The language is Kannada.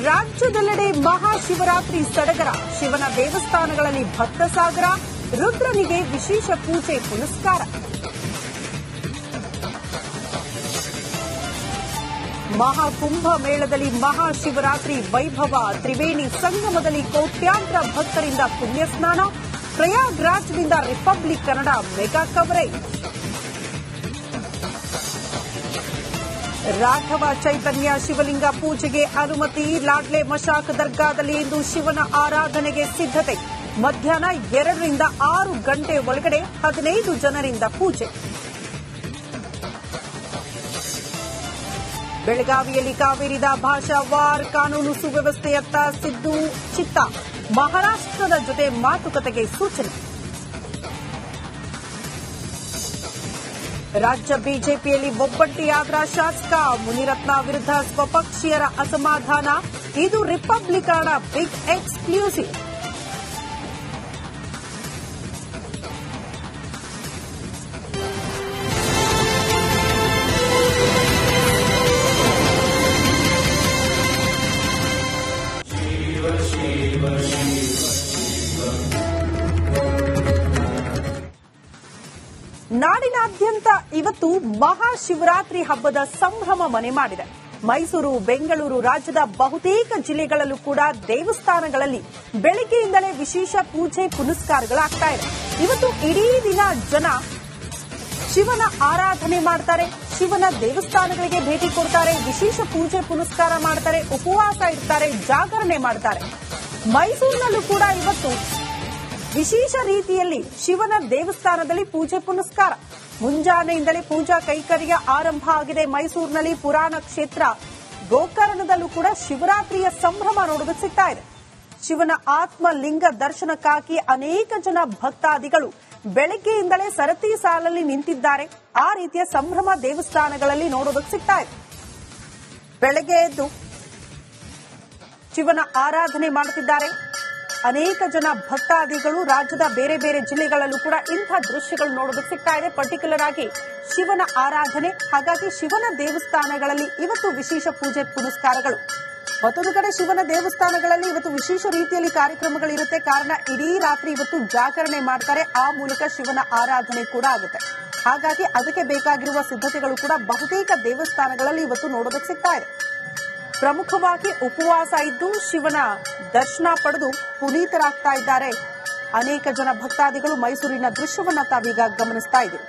ರಾಜ್ಯದೆಲ್ಲೆಡೆ ಮಹಾಶಿವರಾತ್ರಿ ಸಡಗರ. ಶಿವನ ದೇವಸ್ಥಾನಗಳಲ್ಲಿ ಭಕ್ತ ಸಾಗರ. ರುದ್ರನಿಗೆ ವಿಶೇಷ ಪೂಜೆ ಪುನಸ್ಕಾರ. ಮಹಾಕುಂಭ ಮೇಳದಲ್ಲಿ ಮಹಾಶಿವರಾತ್ರಿ ವೈಭವ. ತ್ರಿವೇಣಿ ಸಂಗಮದಲ್ಲಿ ಕೋಟ್ಯಾಂತರ ಭಕ್ತರಿಂದ ಪುಣ್ಯಸ್ನಾನ. ಪ್ರಯಾಗ್ರಾಜ್ನಿಂದ Republic Kannada mega coverage. Raghava Chaitanya ಶಿವಲಿಂಗ ಪೂಜೆಗೆ ಅನುಮತಿ. ಲಾಡ್ಲೆ ಮಶಾಕ್ ದರ್ಗಾದಲ್ಲಿ ಇಂದು ಶಿವನ ಆರಾಧನೆಗೆ ಸಿದ್ಧತೆ. ಮಧ್ಯಾಹ್ನ 2 ರಿಂದ 6 ಗಂಟೆ ಒಳಗಡೆ 15 ಜನರಿಂದ ಪೂಜೆ. ಬೆಳಗಾವಿಯಲ್ಲಿ ಕಾವೇರಿದ ಭಾಷಾ ವಾರ್. ಕಾನೂನು ಸುವ್ಯವಸ್ಥೆಯತ್ತ ಸಿದ್ದು ಚಿತ್ತ. ಮಹಾರಾಷ್ಟ್ರದ ಜೊತೆ ಮಾತುಕತೆಗೆ ಸೂಚನೆ. ರಾಜ್ಯ ಬಿಜೆಪಿಯಲ್ಲಿ ಒಬ್ಬಟ್ಟಿಯಾದ ಶಾಸಕ. ಮುನಿರತ್ನ ವಿರುದ್ಧ ಸ್ವಪಕ್ಷೀಯರ ಅಸಮಾಧಾನ. ಇದು ರಿಪಬ್ಲಿಕನ್ ಬಿಗ್ ಎಕ್ಸ್ಕ್ಲೂಸಿವ್. ನಾಡಿನಾದ್ಯಂತ ಇವತ್ತು ಮಹಾಶಿವರಾತ್ರಿ ಹಬ್ಬದ ಸಂಭ್ರಮ ಮನೆ ಮಾಡಿದೆ. ಮೈಸೂರು, ಬೆಂಗಳೂರು, ರಾಜ್ಯದ ಬಹುತೇಕ ಜಿಲ್ಲೆಗಳಲ್ಲೂ ಕೂಡ ದೇವಸ್ಥಾನಗಳಲ್ಲಿ ಬೆಳಗ್ಗೆಯಿಂದಲೇ ವಿಶೇಷ ಪೂಜೆ ಪುನಸ್ಕಾರಗಳಾಗ್ತಾ ಇದೆ. ಇವತ್ತು ಇಡೀ ದಿನ ಜನ ಶಿವನ ಆರಾಧನೆ ಮಾಡ್ತಾರೆ. ಶಿವನ ದೇವಸ್ಥಾನಗಳಿಗೆ ಭೇಟಿ ಕೊಡ್ತಾರೆ. ವಿಶೇಷ ಪೂಜೆ ಪುನಸ್ಕಾರ ಮಾಡ್ತಾರೆ. ಉಪವಾಸ ಇರ್ತಾರೆ. ಜಾಗರಣೆ ಮಾಡ್ತಾರೆ. ಮೈಸೂರಿನಲ್ಲೂ ಕೂಡ ಇವತ್ತು ವಿಶೇಷ ರೀತಿಯಲ್ಲಿ ಶಿವನ ದೇವಸ್ಥಾನದಲ್ಲಿ ಪೂಜೆ ಪುನಸ್ಕಾರ. ಮುಂಜಾನೆಯಿಂದಲೇ ಪೂಜಾ ಕೈಕರ್ಯ ಆರಂಭ ಆಗಿದೆ. ಮೈಸೂರಿನಲ್ಲಿ ಪುರಾಣ ಕ್ಷೇತ್ರ ಗೋಕರ್ಣದಲ್ಲೂ ಕೂಡ ಶಿವರಾತ್ರಿಯ ಸಂಭ್ರಮ ನೋಡೋದಕ್ಕೆ ಸಿಗ್ತಾ ಇದೆ. ಶಿವನ ಆತ್ಮಲಿಂಗ ದರ್ಶನಕ್ಕಾಗಿ ಅನೇಕ ಜನ ಭಕ್ತಾದಿಗಳು ಬೆಳಗ್ಗೆಯಿಂದಲೇ ಸರತಿ ಸಾಲಲ್ಲಿ ನಿಂತಿದ್ದಾರೆ. ಆ ರೀತಿಯ ಸಂಭ್ರಮ ದೇವಸ್ಥಾನಗಳಲ್ಲಿ ನೋಡೋದಕ್ಕೆ ಸಿಗ್ತಾ ಇದೆ. ಬೆಳಗ್ಗೆ ಎದ್ದು ಶಿವನ ಆರಾಧನೆ ಮಾಡುತ್ತಿದ್ದಾರೆ ಅನೇಕ ಜನ ಭಕ್ತಾದಿಗಳು. ರಾಜ್ಯದ ಬೇರೆ ಬೇರೆ ಜಿಲ್ಲೆಗಳಲ್ಲೂ ಕೂಡ ಇಂಥ ದೃಶ್ಯಗಳು ನೋಡೋದಕ್ಕೆ ಸಿಗ್ತಾ ಇದೆ. ಪರ್ಟಿಕ್ಯುಲರ್ ಆಗಿ ಶಿವನ ಆರಾಧನೆ. ಹಾಗಾಗಿ ಶಿವನ ದೇವಸ್ಥಾನಗಳಲ್ಲಿ ಇವತ್ತು ವಿಶೇಷ ಪೂಜೆ ಪುನಸ್ಕಾರಗಳು. ಮತ್ತೊಂದು ಕಡೆ ಶಿವನ ದೇವಸ್ಥಾನಗಳಲ್ಲಿ ಇವತ್ತು ವಿಶೇಷ ರೀತಿಯಲ್ಲಿ ಕಾರ್ಯಕ್ರಮಗಳಿರುತ್ತೆ. ಕಾರಣ ಇಡೀ ರಾತ್ರಿ ಇವತ್ತು ಜಾಗರಣೆ ಮಾಡ್ತಾರೆ. ಆ ಮೂಲಕ ಶಿವನ ಆರಾಧನೆ ಕೂಡ ಆಗುತ್ತೆ. ಹಾಗಾಗಿ ಅದಕ್ಕೆ ಬೇಕಾಗಿರುವ ಸಿದ್ಧತೆಗಳು ಕೂಡ ಬಹುತೇಕ ದೇವಸ್ಥಾನಗಳಲ್ಲಿ ಇವತ್ತು ನೋಡೋದಕ್ಕೆ ಸಿಗ್ತಾ ಇದೆ. ಪ್ರಮುಖವಾಗಿ ಉಪವಾಸ ಇದ್ದು ಶಿವನ ದರ್ಶನ ಪಡೆದು ಪುನೀತರಾಗ್ತಾ ಇದ್ದಾರೆ ಅನೇಕ ಜನ ಭಕ್ತಾದಿಗಳು. ಮೈಸೂರಿನ ದೃಶ್ಯವನ್ನ ತಾವೀಗ ಗಮನಿಸ್ತಾ ಇದ್ದೀವಿ.